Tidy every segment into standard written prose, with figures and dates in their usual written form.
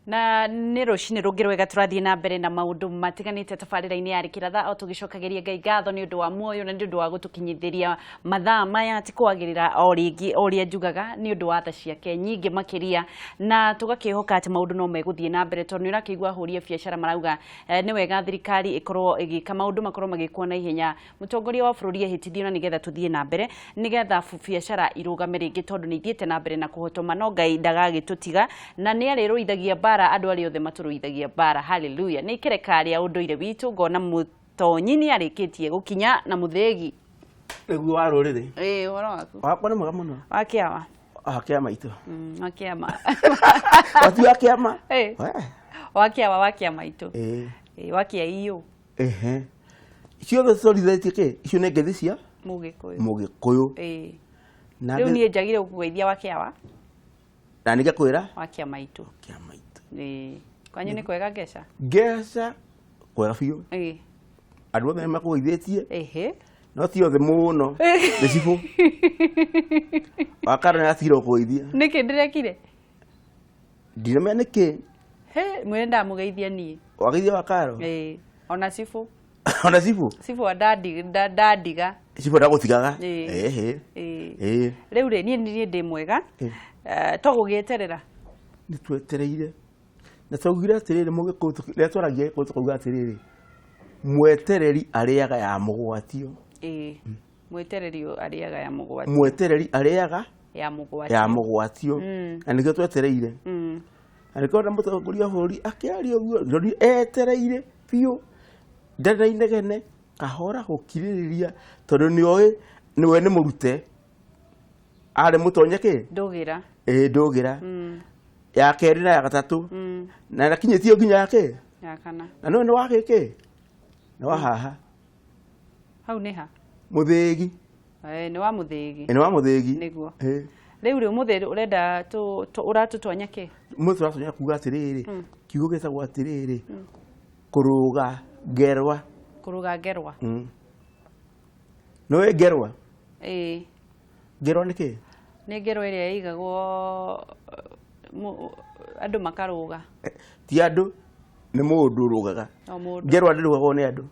Na nä rå cinä rå ngä rwega tå rathiä na mbere na maå ndå matiganä te tabarä-inä ya rä ratha o tå gä cokagä Ngai ngatho nä å ndå wa muoyo na nä å ndå wa gå tå kinyithä ria mathaa maya ti kwagä rä ra o rä ngä o rä a njugaga nä å ndå wa tha ciake nyingä makä ria na tå gakä hoka atä maå ndå no megå thiä na mbere tondå nä å rakä igua ahå ri a biacara marauga nä wega thirikari ä korwo ä gä ka maå ndå makorwo magä kwo na ihenya må tongoria wa bå rå ri ehätithio na nä getha tå thiä na mbere nä getha biacara irågame rä ngä tondå nä ithiä te na mbere na kå hotoma no Ngai ndagagä tå tiga na nä arä rå ithagia mbara andå arä othe matũrũithagia bara haleluya nä ikereka rĩa ũndũire witũ ngona mũtonyi nĩ arĩkĩtie gũkinya na mũthĩgi nĩguo wa rũrĩrĩ ũhoro waku wakwa nĩ mwega mũno wa kĩama kĩama itũ wa kĩama wati wa kĩama wa kĩama itũ wa kĩa ciothe tũrithĩtie kĩ icio nĩ ngeithi cia mũgĩkũyũ rĩu niĩ njagire gũkũgeithia wa kĩawa na nĩ ngĩkwĩra wa kĩama itũ kwanyu nĩ kwega ngeca kwega biũ andũ othe nĩ makũgeithĩtie no ti othe mũno nĩ cibũ wakara nĩ atigire gũkũgeithia nĩkĩ ndĩrekire ndiramenya nĩkĩ mwĩre ndamũgeithia niĩ wageithia wakaro ona cibũ ona cibũ ndandiga cibũ ndagũtigaga rĩu rĩ niĩ ndĩ mwega to gũgĩeterera nĩ twetereire na twaugire atĩrĩrĩ mũgĩkũyũ rĩrĩa twaragia gĩkũyũ tũkauga atĩrĩrĩ mwetereri arĩaga ya mũgwatio mwetereri arĩaga ya mũgwatio mwetereri arĩaga ya mũgwatio na nĩkĩo twetereire na nĩkĩo ona mũtongoria wa bũrũri akĩaria ũguo etereire biũ ndarĩ na inegene kahora gũkirĩrĩria tondũ nĩoĩ nĩwe nĩ mũrute arĩ mũtonye kĩ ndũgĩra ndũgĩra ya kerĩ na ya gatatũ na nakinyĩtio nginya yake ya kana na nĩ wa gĩkĩ nĩ wa haha hau nĩ ha mũthĩgi nĩ wa mũthĩgi nĩguo rĩu rĩ mũthĩ ũrenda ũratũtonya kĩ mũthĩ ũratonya kuuga atĩrĩrĩ kiugo gĩtagwo atĩrĩrĩ kũrũga ngerwa nĩwe ngerwa ngerwa nĩ kĩ nĩ ngerwa ĩrĩa ĩigagwo andũ makarũga ti andũ nĩ mũndũ ũrũgaga ngerwa ndĩrũgagwo nĩ andũ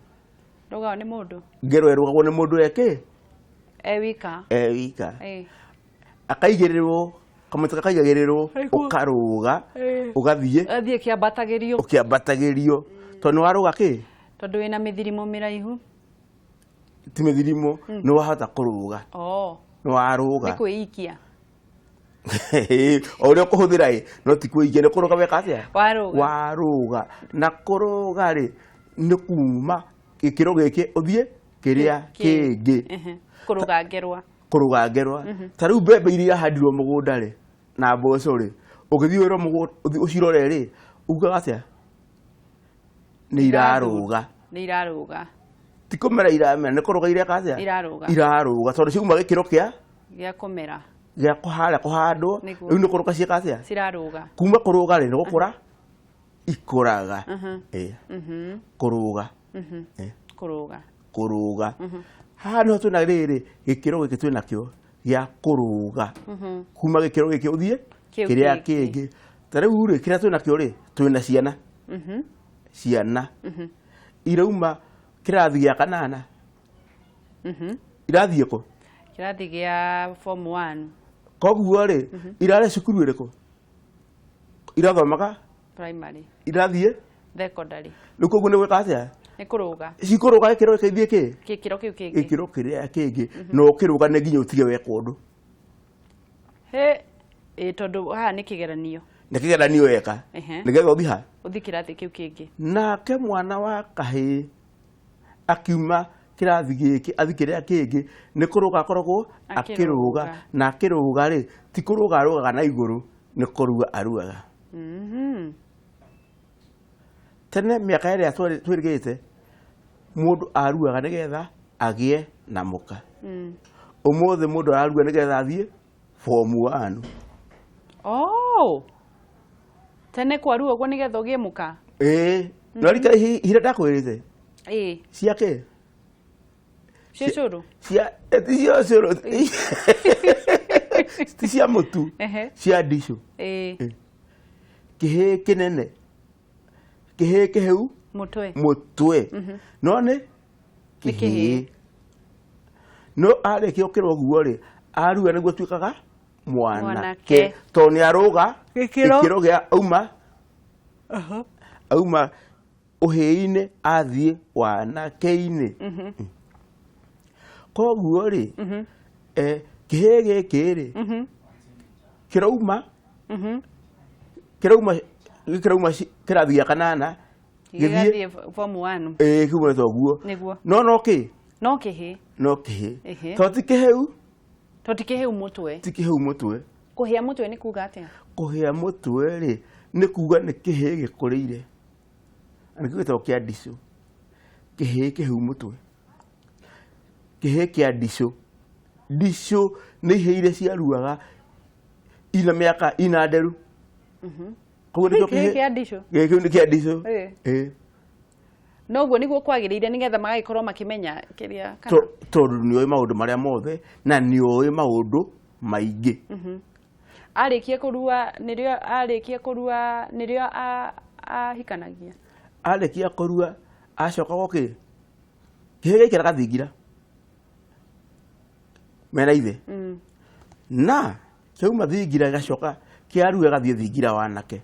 rũgagwo nĩ mũndũ ngerwa ĩrũgagwo nĩ mũndũ ekĩ wika akaigĩrĩrwo kamũtĩ gakaigagĩrĩrwo ũkarũga ũgathiĩ ũkĩambatagĩrio tondũ nĩ warũga kĩ tondũ wĩna mĩthirimo mĩraihu ti mĩthirimo nĩ wahota kũrũga nĩ warũga nĩ kwĩikia o ũrĩa ũkũhũthĩra no ti kwĩikia nĩ kũrũga weka atĩa warũga na kũrũga rĩ nĩ kuma gĩkĩro gĩkĩ ũthiĩ kĩrĩa kĩngĩ kũrũga ngerwa ta rĩu mbembe iria irahandirwo mũgũnda rĩ na mboco rĩ ũgĩthiĩ wĩra mũgũnda ũcirore rĩ ugaga atĩa nĩ irarũga ti kũmera iramera nĩ kũrũga ireka atĩa irarũga tondũ ciuma gĩkĩro gĩa kũmera gĩa kũharĩa kũhandwo rĩu nĩ kũrũga cieka atĩa kuma kũrũga rĩ nĩ gũkũra ikũraga kũrũga haha nĩho twĩna rĩrĩ gĩkĩro gĩkĩ twĩna kĩo gĩa kũrũga kuma gĩkĩro gĩkĩ ũthiĩ kĩrĩa kĩngĩ ta rĩu rĩ kĩrĩa twĩna kĩo rĩ twĩna ciana irauma kĩrathi gĩa kanana irathiĩ kũ kĩrathi gĩa form 1 koguo rĩ irarĩ cukuru ĩrĩkũ irathomaga primary irathiĩ secondary rĩu koguo nĩ gwĩka atĩa nĩ kũrũga cikũrũga gĩkĩro gĩkĩthiĩ kĩ gĩkĩro kĩrĩa kĩngĩ no ũkĩrũga nĩ nginya ũtige weka ũndũ tondũ haha nĩ kĩgeranio weka nĩgetha ũthiĩ ha ũthiĩ kĩrathi kĩu kĩngĩ nake mwana wa kahĩĩ akiuma kĩrathi gĩkĩ athi kĩrĩa kĩngĩ nĩ kũrũga akoragwo akĩrũga na akĩrũga rĩ ti kũrũga arũgaga na igũrũ nĩ kũrua aruaga tene mĩaka ĩrĩa twĩrĩgĩte mũndũ aruaga nĩgetha agĩe na mũka ũmũthĩ mũndũ ararua nĩgetha athiĩ form 1 tene kwarua ũguo nĩgetha ũgĩe mũka nĩrarika ihinda ndakwĩrĩte ciake ciũcũrũ ti ciũcũrũ ti cia mũtu cia ndicũ kihe kinene kihe kiheu mutwe no ne kihe no ale kio kiro guore aru ene gutwikaga mwanake to ni aruga ikiro gia auma uheine athie wanake-ini koguo ri kihe giki ri kirauma kirathia kanana githie form 1 kiume toguo no kihe to ti kiheu mutwe kuhia mutwe ni kuga atia kuhia mutwe ri ni kuga ni kihe gikurire ani kigito kia ndicu kihe kiheu mutwe kihe kia ndicu ni heire ciaruaga ina miaka ina nderu koguo ni kia ndicu ni kia ndicu no guo niguo kwagirire nigetha magagikorwo makimenya kiria kana tondu ni oi maundu maria mothe na ni oi maundu maingi arikia kurua nirio ahikanagia arikia kurua acoka goki kihe gikira gathingira mena ithe na kiauma thingira gacoka kiarua gathie thingira wanake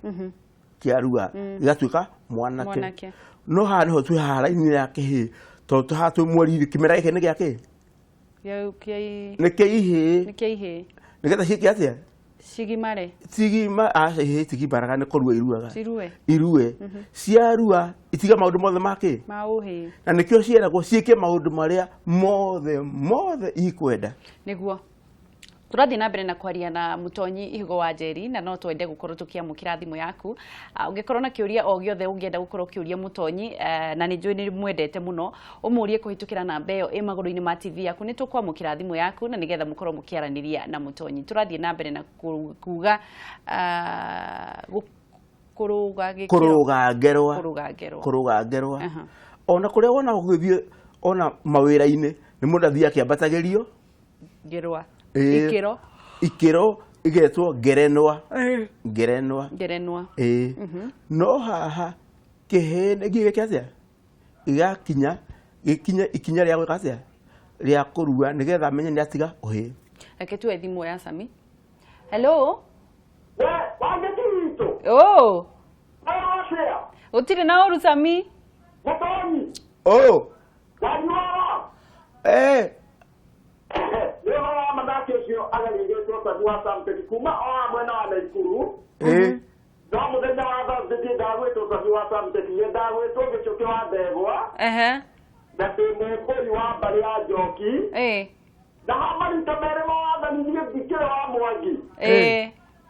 kiarua gatuika mwanake no ha niho twi hara-ini ya kihi to tuhatu mweri kimera giki ni giaki ni kiihi nigetha ciiki atia sigimaraga ni kurua iruaga irue ciarua itiga maundu mothe maki na nikio cieragwo ciike maundu maria mothe ikwenda niguo turathi na mbere na kwaria na Mutonyi Ihugo wa Njeri na no twende gukorwo tukiamukira thimu yaku ungikorwo na kiuria o giothe ungienda gukorwo kiuria Mutonyi na ni njui ni mwendete muno umurie kuhitukira namba iyo maguru-ini ma TV yaku ni tukwamukira thimu yaku na nigetha mukorwo mukiaraniria na Mutonyi turathi na mbere na kuga kuruga ngerwa ona kuria wona gugithie ona mawira-ini ni mundu athia kiambatagirio ikiro igetwo ngerenwa no haha kihene gigikatia igakinya ikinya ria gwikatia ria kurua nigetha amenye ni atiga uhi reke tuwe thimu ya Sami. Hello wangetiito utire na oru Sami Mutonyi wanyuara Mathakesio agagĩgĩtwo tatu wa Samteki kuma o mwena wa Naikuru no mũthenya wa Thursday ndagwĩtwo tatu wa Samteki ndagwĩtwo gĩcũkĩ wa Ndegwa na ndĩ mũkũri wa mbarĩ ya Njoki na marita merĩ ma wathani niĩ ndikĩrĩ wa Mwangi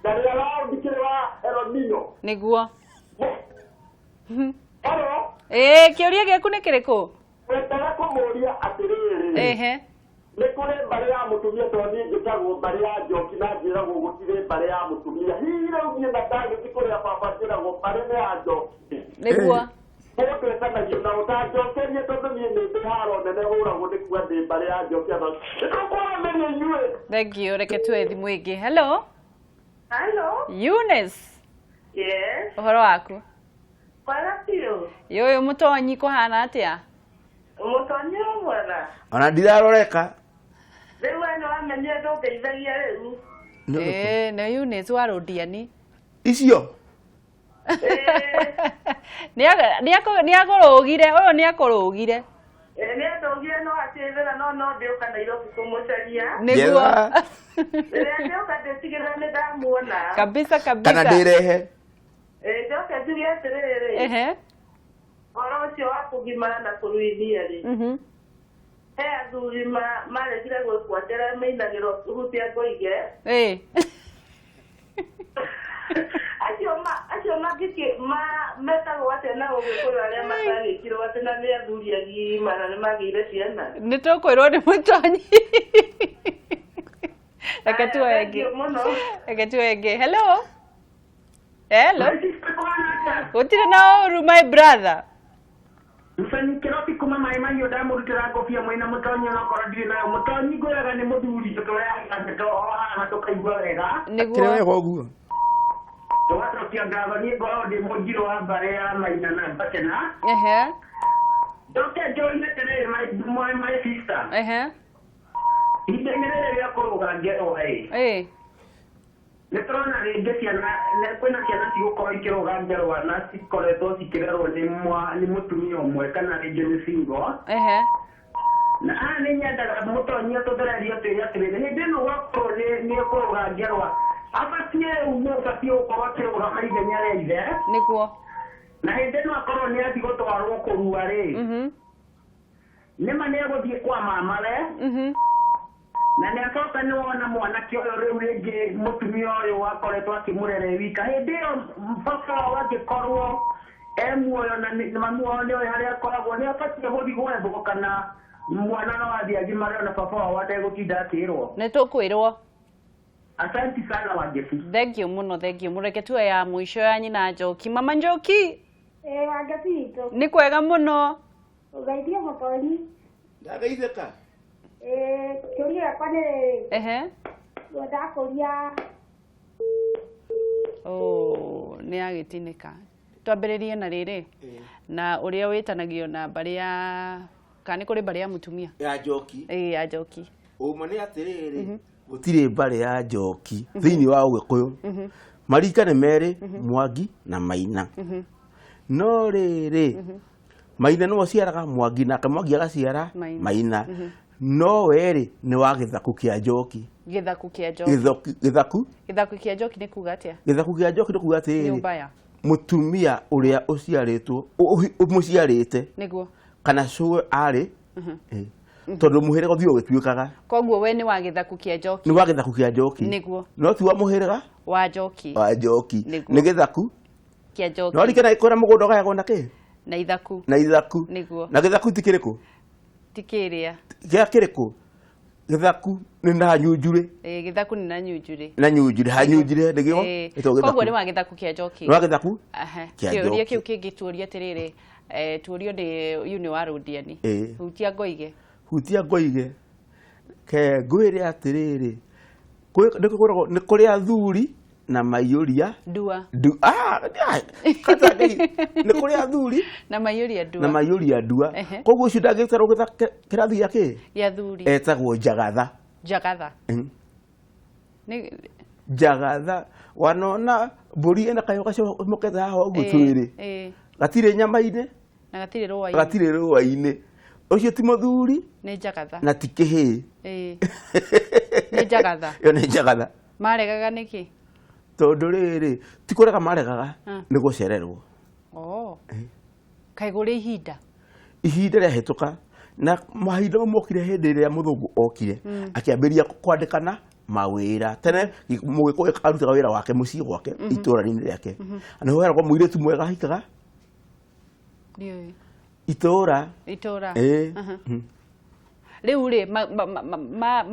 na rĩrĩa wao ndikĩrĩ wa Elomino nĩguo kĩũria gĩaku nĩ kĩrĩkũ wendaga kũmũria atĩrĩrĩ nĩ kũrĩ mbarĩ ya mũtumia tondũ niĩ njĩkagwo mbarĩ ya Njoki na njĩragwo gũtirĩ mbarĩ ya mũtumia hihi rĩu niĩ na ndagĩthiĩ kũrĩa baba njĩragwo mbarĩ nĩ ya Njoki nĩguo mũtwetanagio na ũtanjokerie tondũ niĩ nĩ ndĩ haro nene hũragwo nĩ kuga ndĩ mbarĩ ya Njoki nĩtũkwaramenya inyuĩ thank you reke tuwe thimu ĩngĩ hello Eunice ũhoro waku kwega biũ yũyũ Mutonyi kũhana atĩa Mutonyi mwega ona ndiraroreka rĩu eno amenye ndũngeithagia rĩu na Eunice wa Rũndiani icio nĩakũrũgire ũyũ nĩakũrũgire nĩandũgire no atĩthĩra no ndĩũka Nairobi kũmũcaria nĩguo rĩrĩa ndĩũka ndĩtigĩrĩra nĩ ndamuona kabisa kana ndĩrehe njoke njuge atĩrĩrĩ ũhoro ũcio wa kũgimara na kũruithia-rĩ he athuri maregire gwĩbuatĩra mĩinagĩro hutia ngoige acio metagwo atĩa na ũgĩkũyũ arĩa matagĩkirwo atĩ na nĩ athuri agima na nĩ magĩire ciana nĩ tũkwĩrwo nĩ Mutonyi reke tuwe ĩngĩ hello gũtirĩ na ũru my brother Mfani kiroti kuma maimani ndamurutira ngobia mwina Mutonyi onokorwo ndirĩ nayo Mutonyi ngwĩraga nĩ mũthuri tũtũreaga ndeto o haha tũkaigua wega nĩguo ũguo Watu kiangaza ni kwa de mojiro wa barea maina na batena. Dr. Joy Metere, my sister. Itengeneze ya koroga ngero hai. Netrona rege ciana kwena ciana cigũkorwo ikĩrũga ngerwa na cikoretwo cikĩrerwo nĩ mũtumia ũmwe kana rĩngĩ nĩ single. Na nĩ nyendaga mũtonyia tũthererie tũĩria atĩrĩrĩ hĩndĩ ĩno gwakorwo nĩ kũrũga ngerwa abatie ũbatie gũkorwo akĩrũga maithenya rĩa ithe nĩguo na hĩndĩ ĩno akorwo nĩ athi gũtwarwo kũrua rĩ nĩma nĩ egũthiĩ kwa mamawe na nĩ acoka nĩ wona mwanake ũyũ rĩu rĩngĩ mũtumia ũyũ wakoretwo akĩmũrere wika hĩndĩ ĩyo baba wao angĩkorwo muoyo na mami wao nĩoĩ harĩa akoragwo nĩ abatie gũthiĩ gwethwo kana mwana no athiĩ agimare na baba wao ategũtinda akĩrwo. Nĩ tũkwĩrwo. Asante sana Wanjebi. Thank you muno, thank you. Mũreke tuoe ya mũico ya nyina Njoki. Mama Njoki. Wanjebi. Nĩ kwega mũno. Ũgeithie mũtoni. Ndageithĩka. Kĩũria gĩakwa nĩ rĩrĩ. Ndakũria. Nĩ agĩtinĩka. Twambĩrĩrie na rĩrĩ. Na ũrĩa wĩtanagio na mbarĩ ya kana kũrĩ mbarĩ ya mũtumia. Ya Njoki. Ya Njoki. Ũma nĩ atĩrĩrĩ. Gũtirĩ mbarĩ ya Njoki thĩinĩ wa Ũgĩkũyũ. Marika nĩ merĩ Mwangi na Maina. No rĩrĩ Maina nĩwe ũciaraga Mwangi nake Mwangi agaciara Maina. No werĩ nĩ wa gĩthaku kĩa Njoki. Gĩthaku kĩa Njoki. Gĩthaku kĩa Njoki nĩ kuga atĩa? Gĩthaku kĩa Njoki nĩ kuga atĩ nyũmba mũtumia ũrĩa ũciarĩtwo ũmũciarĩte nĩguo kana cũwe arĩ tondũ mũhĩrĩga ũthiĩ ũgĩtuĩkaga. Koguo we nĩ wa gĩthaku kĩa Njoki. Nĩ wa gĩthaku kĩa Njoki. Nĩguo. No ti wa mũhĩrĩga wa Njoki. Wa Njoki. Nĩ gĩthaku kĩa Njoki. No rikana ikora mũgũnda ũgayagwo na kĩ? Na ithaku. Na ithaku. Nĩguo. Na gĩthaku ti kĩrĩkũ? Ti kĩrĩa. Gĩa kĩrĩkũ? Gĩthaku nĩ na nyunjurĩ. Gĩthaku nĩ na nyunjurĩ. Na nyunjurĩ, ha nyunjurĩ nĩgĩo. Koguo nĩ wa gĩthaku kĩa Njoki. Nĩ wa gĩthaku? Kĩũria kĩu kĩngĩ tuoria atĩrĩrĩ, tuorio nĩ Yuni wa Rũndiani. Hutia Ngoige. Hutia Ngoige. Ke ngwĩre atĩrĩrĩ. Nĩ kũrĩ athuri na maiyũria ndua. Nĩ kũrĩ athuri na maiyũria ndua. Na maiyũria ndua. Koguo ũcio ndangĩtarwo kĩrathi gĩake? Gĩa thuri. Etagwo Njagatha. Njagatha. Njagatha. Wanona mbũri ĩna kayo gacomokete haha ũguo twĩrĩ. Gatirĩ nyama-inĩ na gatirĩ rũa-inĩ. Gatirĩ rũa-inĩ. Ũcio ti mũthuri. Nĩ Njagatha. Na ti kĩhĩĩ. Nĩ Njagatha. Yo nĩ Njagatha. Maregaga nĩkĩ? Tondũ rĩrĩ ti kũrega maregaga nĩ gũcererwo. Kaĩ kũrĩ ihinda? Ihinda rĩahĩtũka na mahinda mokire hĩndĩ ĩrĩa mũthũngũ okire akĩambĩrĩria kwandĩkana mawĩra. Tene Mũgĩkũyũ arutaga wĩra wake mũciĩ gwake itũũra-inĩ rĩake. Nĩho heragwo mũirĩtu mwega hikaga itũũra. Rĩu rĩ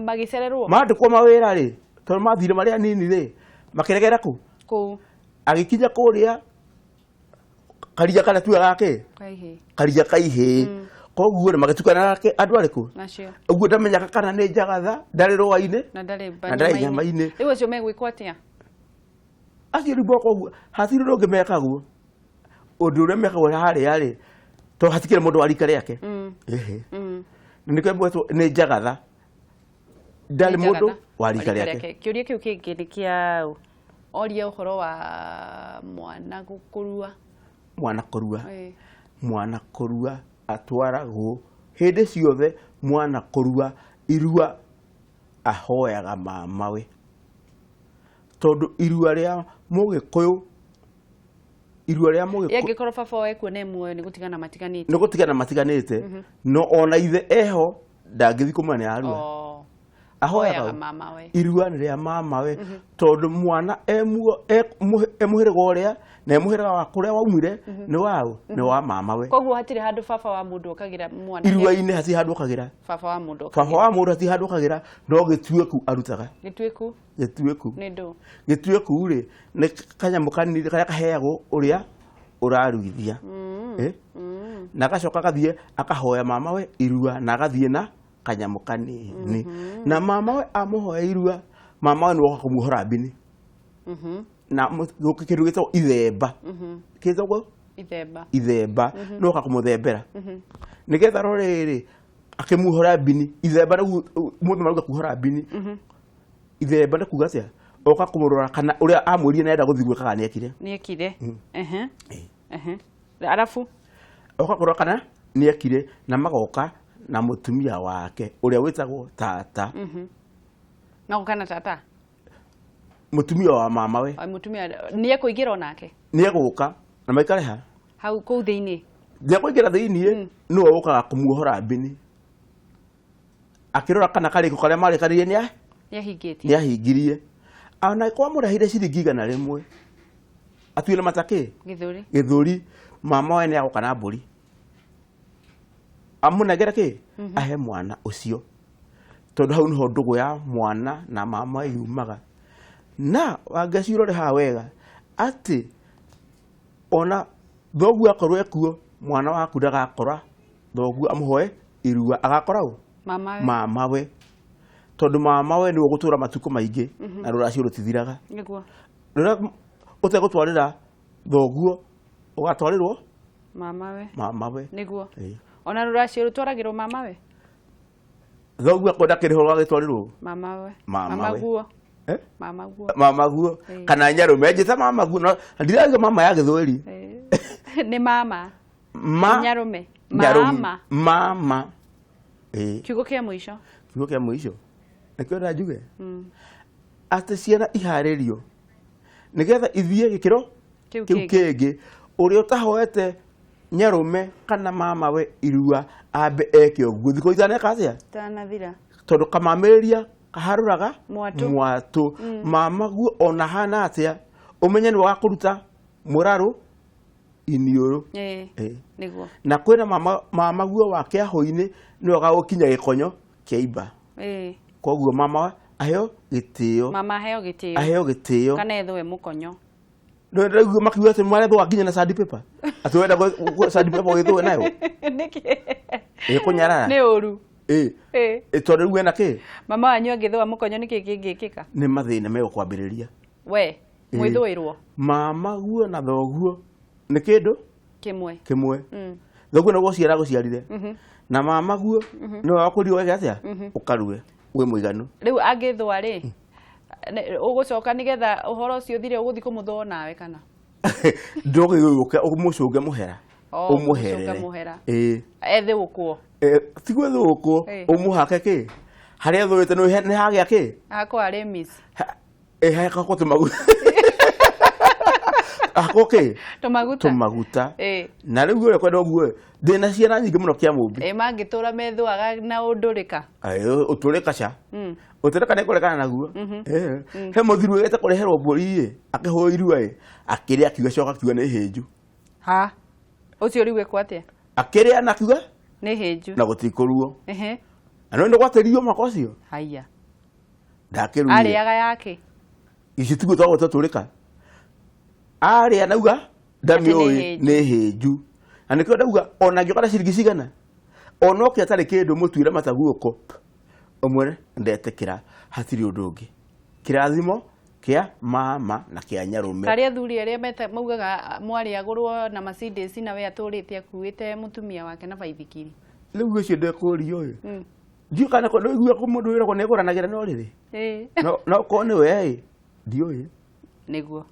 magĩcererwo mandĩkwo mawĩra rĩ tondũ mathire marĩa nini rĩ makĩregera kũ agĩkinya kũrĩa Karia kana tuaga gake Karia Kaihĩ. Koguo magĩtukana nake andũ arĩkũ ũguo ndamenyaga kana nĩ Njagatha ndarĩ rũa-inĩ na ndarĩ nyama-inĩ. Rĩu acio megwĩkwo atĩa? Acio rĩu koguo hatirĩ ũndũ ũngĩ mekagwo. Ũndũ ũrĩa mekagwo harĩa rĩ tondũ hatikĩrĩ mũndũ wa rika rĩake. Nĩkĩo mwetwo nĩ Njagatha ndarĩ mũndũ wa rika rĩake. Kĩũria kĩu kĩngĩ nĩ kĩa oria ũhoro wa mwana gũkũrua. Mwana kũrua atwaragwo hĩndĩ ciothe. Mwana kũrua irua ahoyaga mamawe tondũ irua rĩa Mũgĩkũyũ angĩkorwo baba wawe kuona muoyo nĩ gũtigana matiganĩte. No ona ithe eho ndangĩthiĩ kũmũra nĩ arua. Ahoyaga irua nĩ rĩa mamawe tondũ mwana mũhĩrĩga ũrĩa na mũhĩrĩga wa kũrĩa waumire nĩ waũ nĩ wa mamawe. Koguo hatirĩ handũ baba wa mũndũ okagĩra mwana. Irua-inĩ hatirĩ handũ okagĩra. Baba wa mũndũ hatirĩ handũ okagĩra no gĩtuĩku arutaga. Gĩtuĩku nĩ ndũ. Gĩtuĩku rĩ nĩ kanyamũ kanini karĩa kaheagwo ũrĩa ũraruithia. Na agacoka agathiĩ akahoya mamawe irua na agathiĩ na kanyamũ kanini. Na mamawe amũhoya irua mamawe nĩ woka kũmuohora mbini. na kindu gitwo ithemba kitwo ithemba no ka kumuthembera nigetha rorere akimuhora bini ithemba mundu maruga kuhora bini ithemba na kuga atia oka kumurora kana uria amwirire nenda guthigwe kaga niekire arafu oka kurora kana niekire na magoka na mutumia wake uria witagwo tata na kana tata mutumia wa mama we mutumia nie kuigira onake nie guka na maikare ha hau kuu thiini nie kuigira thiini no oka kumuhora bini akirora kana kari ko karia mari karirie ni ahingirie ana kwa murahire ciringi igana rimwe atuire matake githuri mama we ni agoka na mburi amunegera ki ahe mwana ucio tondu hau niho ndugu ya mwana na mama yumaga na wangecirore ha wega ati ona thogu akorwo ekuo mwana waku ndagakora thogu amuhoe irua agakora u mama we tondu mama we ni gutura matuko maingi na ruracio rutithiraga niguo rura utegutwarira thoguo ugatwarirwo mama we niguo ona ruracio rutwaragirwo mama we thogu akonda kiriho gagitwarirwo mama guo mama guo kana nyarume njita mama guo ndiraga mama ya githweri ni mama nyarume mama kiugo kia mwisho nikio ndajuge ati ciana iharirio nigetha ithie gikiro kiu kingi uria utahoete nyarume kana mama we irua ambe eke oguo thiko itane kacia tanathira tondu kamamiriria kaharuraga mwatu mama guo ona hana atia umenye ni wagakuruta muraru iniuru niguo na kwina mama guo wake ahoini ni wagagukinya gikonyo kiaiba koguo mama aheo gitio kana ethwe mukonyo no ndio makiwa ati mwarethwo nginya na sandpaper atwenda sandpaper githwe nayo niki kunyarara ni uru tondu riu ena ki mama wanyu angithwa mukonyo niki kingikika ni mathina me kwambiriria we mwithwirwo mama guo na thoguo ni kindu kimwe thoguo naguo ciara guciarire na mama guo no wakuri wega atia ukarue we muiganu riu angithwa ri ugucoka nigetha uhoro ucio thire uguthi kumuthwo nawe kana ndoge yuke umucunge muhera umuherere ethe ukuo tigwe thuku umuhake ki haria thuite ni hagia ki hako ari miss haka ko tumaguta akoke tumaguta na riu ure kwenda oguo ndina ciana nyingi muno kia mumbi mangitura methwaga na undurika uturika ca uturika ne kurekana naguo he muthiru wete kureherwo mburi akihoirua akiri akiuga coka kiuga ni hinju ha ucio riu ekwo atia akiri anakiuga ni hinju na gutikuruo ano ndo gwatirio makocio haya ndakiru ariaga yake ici tigo twago tuturika aria nauga ndami oyi ni hinju anikio ndauga ona ngikora ciringi cigana ona okia tari kindu mutuire mataguoko umwe ndetekira hatiri undu ungi kirathimo kia mama na kia nyarume kari athuri aria meta maugaga mwari agurwo na Mercedes na we aturitie akuite mutumia wake na baithikiri riu ucio ndekurio uyu ndio kana ko ndigua ko mundu wira ko neguranagira no riri no ko ni we ndioi niguo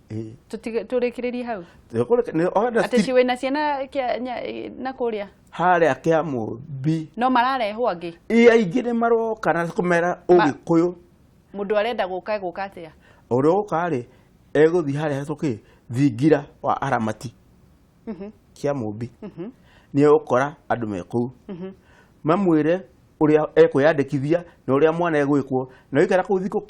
turikiririe hau ati ciwe na ciana na kuria haria kia mumbi no mararehwo angi aingi ni maroka na kumera ugikuyu mundu arenda guka atia uria ukari eguthi haria tuki thingira wa aramati kia mumbi ni ukora andu meku mamwire uria ekwiyandikithia na uria mwana egwikwo na ikara ku thiko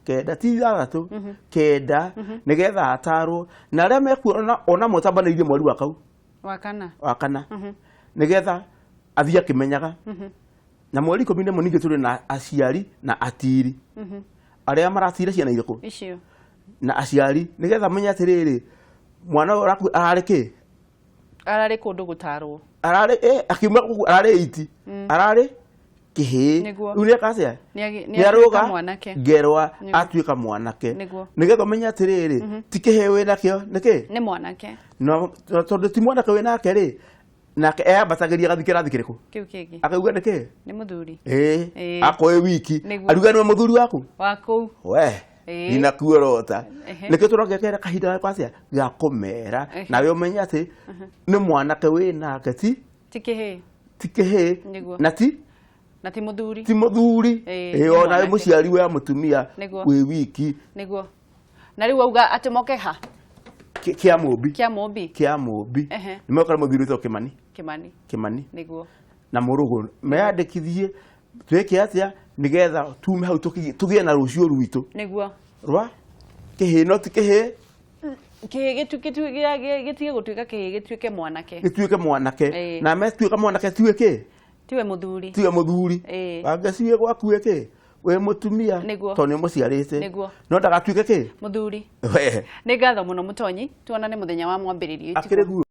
kenda ti thatu kenda nigetha atarwo na aria mekuona ona mutambaneirie mweri wa kana nigetha athie akimenyaga na mweri 10 muningi turi na aciari na atiri aria maratire ciana iriku icio na aciari nigetha menya atiriri mwana oraku arari kundu gutarwo arari akiuma arari 8 arari kihi Nĩguo. riu nĩakacia Nĩatuĩka nĩaruga mwanake. ngerwa Nĩguo. atuĩka mwanake Nĩguo. nĩgetha ũmenye atĩrĩrĩ ti kĩhĩ wĩ nakĩo nĩkĩ Nĩ mwanake. no tondũ ti mwanake wĩ nake rĩ nake eambatagĩria gathi kĩrathi kĩrĩkũ Kĩu kĩngĩ. akauga nĩkĩ Nĩ mũthuri. ĩĩ akoe wiki Nĩguo. aruga nĩwe mũthuri waku Wa kũu. we Ĩĩ. inakuorota Ehe. nĩkĩo tũrongekera kahinda kwacia ga kũmera Ehe. nawe ũmenye atĩ nĩ mwanake wĩ nake ti Ti kĩhĩ. kĩhĩ Nĩguo. na ti Na ti mũthuri. ti mũthuri Ĩĩ, ĩĩ nĩ onawe mwanake. mũciari wa mũtumia Nĩguo. wĩ wiki Nĩguo. Na rĩu auga atĩ moke ha? kĩa mũmbi Kĩa mũmbi. kĩa mũmbi Ehe. nĩmokora mũthuri wĩtwo Kĩmani Kĩmani. Kĩmani Nĩguo. na mũrũgũ meyandĩkithie twĩke atĩa nĩgetha tume hau tũgĩe na rũciũ rwitũ Nĩguo. rwa kĩhĩ no ti kĩhĩ Kĩhĩ gĩtige gũtuĩka kĩhĩ gĩtuĩke mwanake. gĩtuĩke mwanake Ĩĩ. na metuĩka mwanake tiwe kĩ Tiwe mũthuri. tiwe mũthuri Ĩĩ. angĩciwe gwaku kĩ wĩ mũtumia Nĩguo. tondũ nĩmũciarĩte Nĩguo. no ndagatuĩke kĩ Mũthuri. we Nĩ ngatho mũno Mũtonyi, tuonane mũthenya wa mwambĩrĩrio. akĩrĩ guo